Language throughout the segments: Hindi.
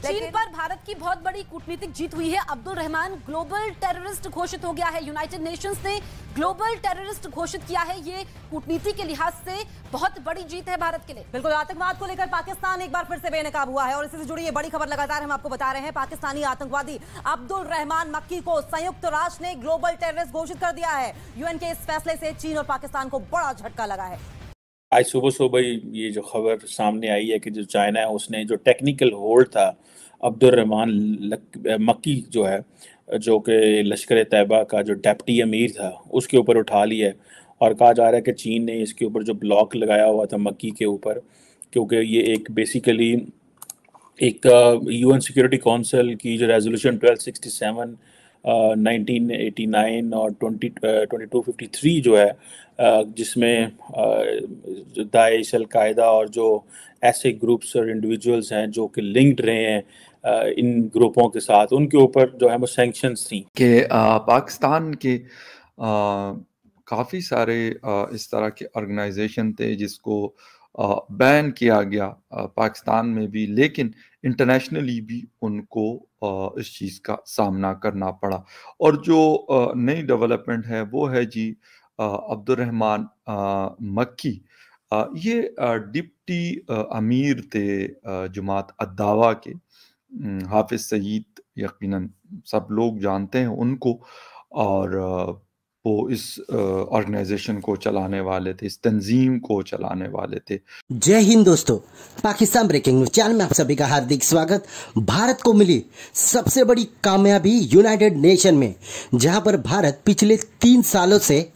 चीन पर भारत की बहुत बड़ी कूटनीतिक जीत हुई है। अब्दुल रहमान ग्लोबल टेररिस्ट घोषित हो गया है। यूनाइटेड नेशंस ने ग्लोबल टेररिस्ट घोषित किया है। ये कूटनीति के लिहाज से बहुत बड़ी जीत है भारत के लिए। बिल्कुल, आतंकवाद को लेकर पाकिस्तान एक बार फिर से बेनकाब हुआ है और इससे जुड़ी ये बड़ी खबर लगातार हम आपको बता रहे हैं। पाकिस्तानी आतंकवादी अब्दुल रहमान मक्की को संयुक्त राष्ट्र ने ग्लोबल टेररिस्ट घोषित कर दिया है। यूएन के इस फैसले से चीन और पाकिस्तान को बड़ा झटका लगा है। आज सुबह सुबह ये जो खबर सामने आई है कि जो चाइना है उसने जो टेक्निकल होल्ड था अब्दुल रहमान मक्की जो है, जो कि लश्कर तैयबा का जो डिप्टी अमीर था, उसके ऊपर उठा लिया है। और कहा जा रहा है कि चीन ने इसके ऊपर जो ब्लॉक लगाया हुआ था मक्की के ऊपर, क्योंकि ये एक बेसिकली एक यूएन सिक्योरिटी काउंसिल की जो रेजोल्यूशन 1267 1989 और 2253 जो है, जिसमें दाइश, अलकायदा और जो ऐसे ग्रुप्स और इंडिविजुअल्स हैं जो कि लिंक्ड रहे हैं इन ग्रुपों के साथ, उनके ऊपर जो है वो सैंक्शंस थी कि पाकिस्तान के काफ़ी सारे इस तरह के ऑर्गेनाइजेशन थे जिसको बैन किया गया पाकिस्तान में भी, लेकिन इंटरनेशनली भी उनको इस चीज़ का सामना करना पड़ा। और जो नई डेवलपमेंट है वो है जी अब्दुल रहमान मक्की। ये डिप्टी अमीर थे जमात अद-दावा के। हाफिज सईद यकीनन सब लोग जानते हैं उनको, और वो इस ऑर्गेनाइजेशन को चलाने वाले थे, इस तंजीम को चलाने वाले थे। जय हिंद दोस्तों, पाकिस्तान ब्रेकिंग न्यूज चैनल में आप सभी का हार्दिक स्वागत। भारत को मिली सबसे बड़ी कामयाबी यूनाइटेड नेशन में, जहां पर भारत पिछले 3 सालों से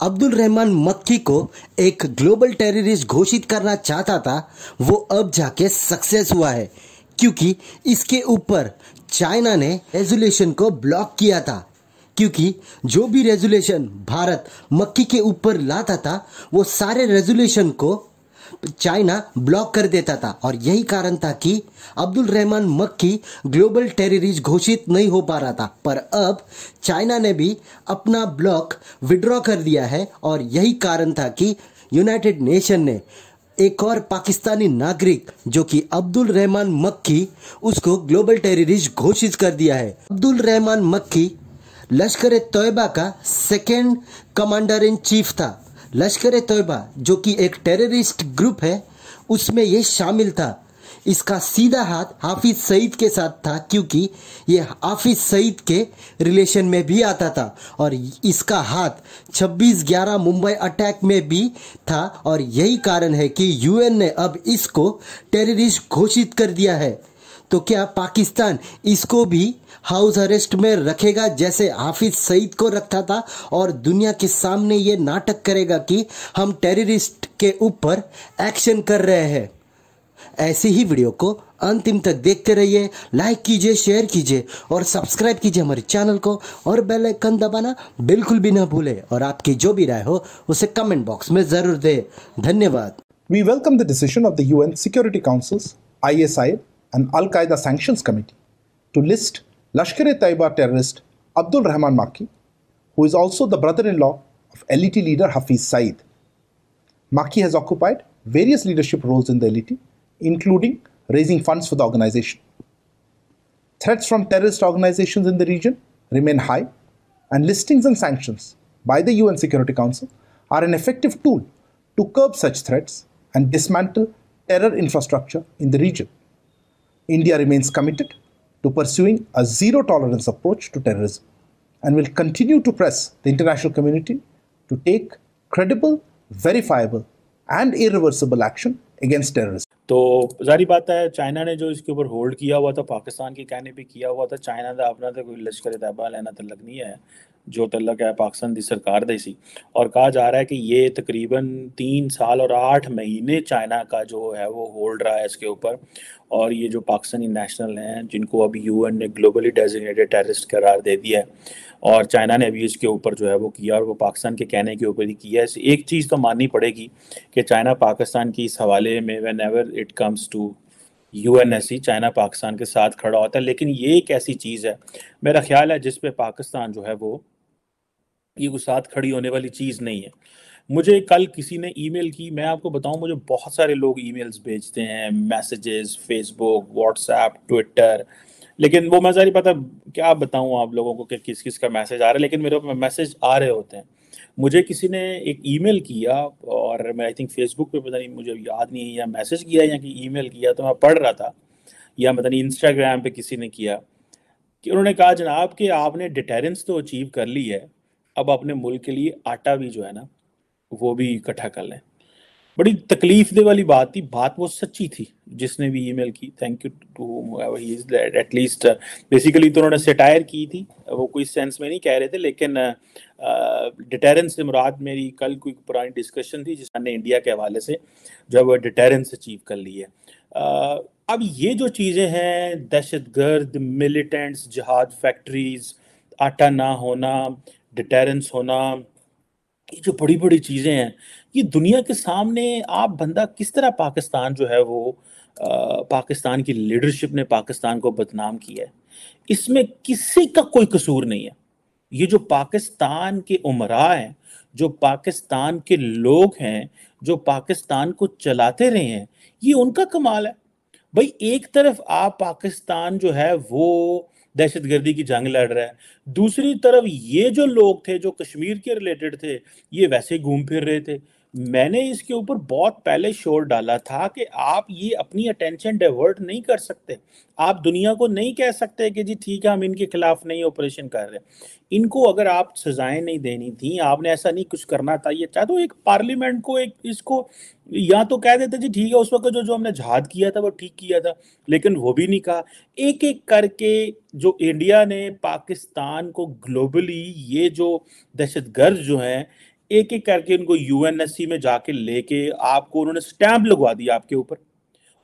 अब्दुल रहमान मक्की को एक ग्लोबल टेररिस्ट घोषित करना चाहता था, वो अब जाके सक्सेस हुआ है, क्योंकि इसके ऊपर चाइना ने रेजोल्यूशन को ब्लॉक किया था। क्योंकि जो भी रेजोल्यूशन भारत मक्की के ऊपर लाता था, वो सारे रेजोल्यूशन को चाइना ब्लॉक कर देता था, और यही कारण था कि अब्दुल रहमान मक्की ग्लोबल टेररिस्ट घोषित नहीं हो पा रहा था। पर अब चाइना ने भी अपना ब्लॉक विड्रॉ कर दिया है, और यही कारण था कि यूनाइटेड नेशन ने एक और पाकिस्तानी नागरिक जो कि अब्दुल रहमान मक्की, उसको ग्लोबल टेररिस्ट घोषित कर दिया है। अब्दुल रहमान मक्की लश्कर तैयबा का सेकेंड कमांडर इन चीफ था। लश्कर तैयबा जो कि एक टेररिस्ट ग्रुप है, उसमें ये शामिल था। इसका सीधा हाथ हाफिज सईद के साथ था, क्योंकि ये हाफिज सईद के रिलेशन में भी आता था, और इसका हाथ 26/11 मुंबई अटैक में भी था। और यही कारण है कि यूएन ने अब इसको टेररिस्ट घोषित कर दिया है। तो क्या पाकिस्तान इसको भी हाउस अरेस्ट में रखेगा जैसे हाफिज सईद को रखा था, और दुनिया के सामने ये नाटक करेगा कि हम टेररिस्ट के ऊपर एक्शन कर रहे हैं? ऐसी ही वीडियो को अंतिम तक देखते रहिए, लाइक कीजिए, शेयर कीजिए और सब्सक्राइब कीजिए हमारे चैनल को, और बेल आइकन दबाना बिल्कुल भी ना भूले, और आपकी जो भी राय हो उसे कमेंट बॉक्स में जरूर दे। धन्यवाद। We welcome the decision of the UN Security Council's ISI and Al-Qaeda Sanctions Committee to list Lashkar-e-Taiba terrorist Abdul Rahman Makki, who is also the brother-in-law of LET leader Hafiz Saeed. Makki has occupied various leadership roles in the LET, including raising funds for the organization. Threats from terrorist organizations in the region remain high, and listings and sanctions by the UN Security Council are an effective tool to curb such threats and dismantle terror infrastructure in the region. India remains committed to pursuing a zero-tolerance approach to terrorism and will continue to press the international community to take credible, verifiable and irreversible action against terrorism. तो जारी बात है, चाइना ने जो इसके ऊपर होल्ड किया हुआ था, पाकिस्तान के कहने पे किया हुआ था। चाइना का अपना तो कोई लश्कर तैयबा लेना तल्लक नहीं है, जो तल्लक है पाकिस्तान की सरकार दी सी। और कहा जा रहा है कि ये तकरीबन 3 साल और 8 महीने चाइना का जो है वो होल्ड रहा है इसके ऊपर। और ये जो पाकिस्तानी नेशनल हैं, जिनको अभी यूएन ने ग्लोबली डेजिग्नेटेड टेररिस्ट करार दे दिया है, और चाइना ने अभी इसके ऊपर जो है वो किया, और वो पाकिस्तान के कहने के ऊपर ही किया है। एक चीज़ तो माननी पड़ेगी कि चाइना पाकिस्तान की इस हवाले में whenever it comes to UNSC, China Pakistan के साथ खड़ा होता है। लेकिन ये एक ऐसी चीज़ है, मेरा ख्याल है, जिस पे पाकिस्तान जो है वो ये साथ खड़ी होने वाली चीज़ नहीं है। मुझे कल किसी ने ईमेल की, मैं आपको बताऊं मुझे बहुत सारे लोग ईमेल्स भेजते हैं, मैसेजेस, फेसबुक, व्हाट्सएप, ट्विटर, लेकिन वो मैं सारी पता क्या बताऊं आप लोगों को कि किस किस का मैसेज आ रहा है, लेकिन मेरे को मैसेज आ रहे होते हैं। मुझे किसी ने एक ईमेल किया और मैं आई थिंक फेसबुक पे, पता नहीं मुझे याद नहीं है या मैसेज किया या कि ईमेल किया, तो मैं पढ़ रहा था, या पता नहीं इंस्टाग्राम पे किसी ने किया कि उन्होंने कहा जनाब कि आपने डिटेरेंस तो अचीव कर ली है, अब अपने मुल्क के लिए आटा भी जो है ना वो भी इकट्ठा कर लें। बड़ी तकलीफ दे वाली बात थी, बात वो सच्ची थी। जिसने भी ईमेल की, thank you to he is at least, basically तो उन्होंने सेटायर की थी, वो कोई सेंस में नहीं कह रहे थे, लेकिन डिटेरेंस से मुराद मेरी कल कोई पुरानी डिस्कशन थी जिसने इंडिया के हवाले से जब डिटेरेंस अचीव कर ली है। अब ये जो चीज़ें हैं, दहशतगर्द, मिलिटेंट्स, जिहाद फैक्ट्रीज, आटा ना होना, डिटेरेंस होना, ये जो बड़ी बड़ी चीज़ें हैं, ये दुनिया के सामने आप बंदा किस तरह पाकिस्तान जो है वो पाकिस्तान की लीडरशिप ने पाकिस्तान को बदनाम किया है, इसमें किसी का कोई कसूर नहीं है। ये जो पाकिस्तान के उमरा हैं, जो पाकिस्तान के लोग हैं, जो पाकिस्तान को चलाते रहे हैं, ये उनका कमाल है। भाई एक तरफ आप पाकिस्तान जो है वो दहशतगर्दी की जंग लड़ रहा है, दूसरी तरफ ये जो लोग थे जो कश्मीर के रिलेटेड थे, ये वैसे घूम फिर रहे थे। मैंने इसके ऊपर बहुत पहले शोर डाला था कि आप ये अपनी अटेंशन डाइवर्ट नहीं कर सकते, आप दुनिया को नहीं कह सकते कि जी ठीक है हम इनके खिलाफ नहीं ऑपरेशन कर रहे। इनको अगर आप सजाएं नहीं देनी थी, आपने ऐसा नहीं कुछ करना था, ये चाहे तो एक पार्लियामेंट को एक इसको या तो कह देते जी ठीक है उस वक्त जो हमने जहाद किया था वो ठीक किया था, लेकिन वो भी नहीं कहा। एक एक करके जो इंडिया ने पाकिस्तान को ग्लोबली ये जो दहशतगर्द जो हैं, एक एक करके उनको यूएनएससी में जाके लेके आपको उन्होंने स्टैंप लगवा दिया आपके ऊपर,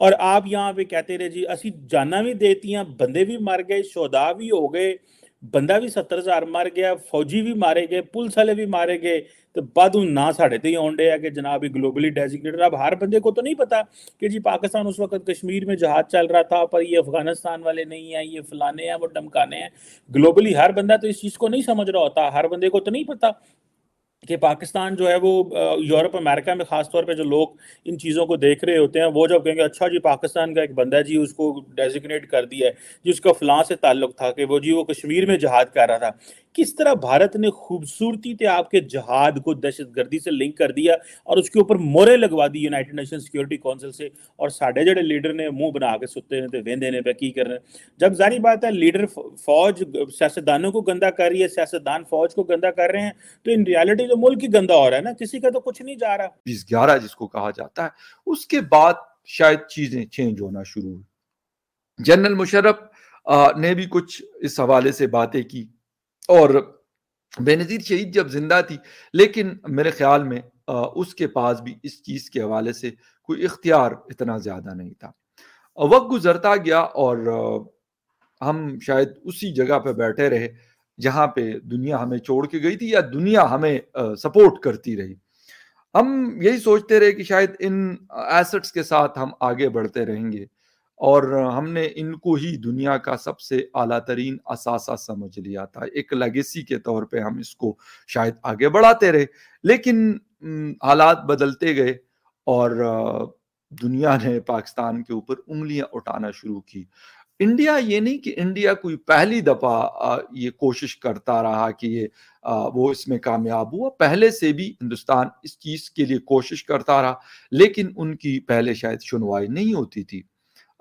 और आप यहाँ पे कहते रहे जी असी जाना भी देती हैं, बंदे भी मर गए, शोदा भी हो गए, बंदा भी 70,000 मर गया, फौजी भी मारे गए, पुलिस वाले भी मारे गए, तो बाद ना साढ़े ते आउंडे है कि जनाब ग्लोबली डेजिग्नेटेड। अब हर बंदे को तो नहीं पता कि जी पाकिस्तान उस वक्त कश्मीर में जहाज चल रहा था, पर ये अफगानिस्तान वाले नहीं है, ये फलाने हैं, वो डमकाने हैं। ग्लोबली हर बंदा तो इस चीज़ को नहीं समझ रहा होता, हर बंदे को तो नहीं पता कि पाकिस्तान जो है वो यूरोप अमेरिका में खासतौर पे जो लोग इन चीज़ों को देख रहे होते हैं, वो जब कहेंगे अच्छा जी पाकिस्तान का एक बंदा जी उसको डेजिग्नेट कर दिया है जी, उसका फलां से ताल्लुक था कि वो जी वो कश्मीर में जहाद कर रहा था। किस तरह भारत ने खूबसूरती से आपके जहाद को दहशतगर्दी से लिंक कर दिया और उसके ऊपर मोहरें लगवा दी यूनाइटेड नेशन सिक्योरिटी काउंसिल से, और साढ़े जड़े लीडर ने मुंह बना के सुते ने वेंदे ने पे की कर रहे हैं। जब जारी बात है लीडर फौज सियासतदानों को गंदा कर रही है, सियासतदान फौज को गंदा कर रहे हैं, तो इन रियलिटी तो मुल्क ही गंदा हो रहा है ना, किसी का तो कुछ नहीं जा रहा। 2011 जिसको कहा जाता है, उसके बाद शायद चीजें चेंज होना शुरू हुई। जनरल मुशर्रफ ने भी कुछ इस हवाले से बातें की, और बेनजीर शहीद जब जिंदा थी, लेकिन मेरे ख्याल में उसके पास भी इस चीज के हवाले से कोई इख्तियार इतना ज्यादा नहीं था। वक्त गुजरता गया और हम शायद उसी जगह पे बैठे रहे जहां पे दुनिया हमें छोड़ के गई थी, या दुनिया हमें सपोर्ट करती रही। हम यही सोचते रहे कि शायद इन एसेट्स के साथ हम आगे बढ़ते रहेंगे, और हमने इनको ही दुनिया का सबसे आला तरीन असासा समझ लिया था। एक लेगेसी के तौर पे हम इसको शायद आगे बढ़ाते रहे, लेकिन हालात बदलते गए और दुनिया ने पाकिस्तान के ऊपर उंगलियां उठाना शुरू की। इंडिया, ये नहीं कि इंडिया कोई पहली दफा ये कोशिश करता रहा कि ये वो इसमें कामयाब हुआ, पहले से भी हिंदुस्तान इस चीज के लिए कोशिश करता रहा, लेकिन उनकी पहले शायद सुनवाई नहीं होती थी,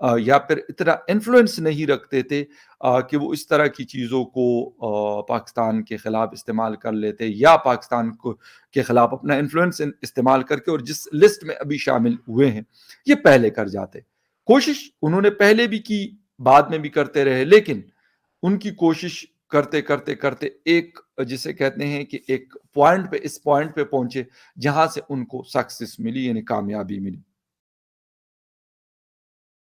या फिर इतना इन्फ्लुएंस नहीं रखते थे कि वो इस तरह की चीज़ों को पाकिस्तान के खिलाफ इस्तेमाल कर लेते, या पाकिस्तान को के खिलाफ अपना इन्फ्लुएंस इस्तेमाल करके और जिस लिस्ट में अभी शामिल हुए हैं ये पहले कर जाते। कोशिश उन्होंने पहले भी की, बाद में भी करते रहे, लेकिन उनकी कोशिश करते करते करते एक, जिसे कहते हैं कि एक पॉइंट पे, इस पॉइंट पे पहुंचे जहां से उनको सक्सेस मिली, यानी कामयाबी मिली।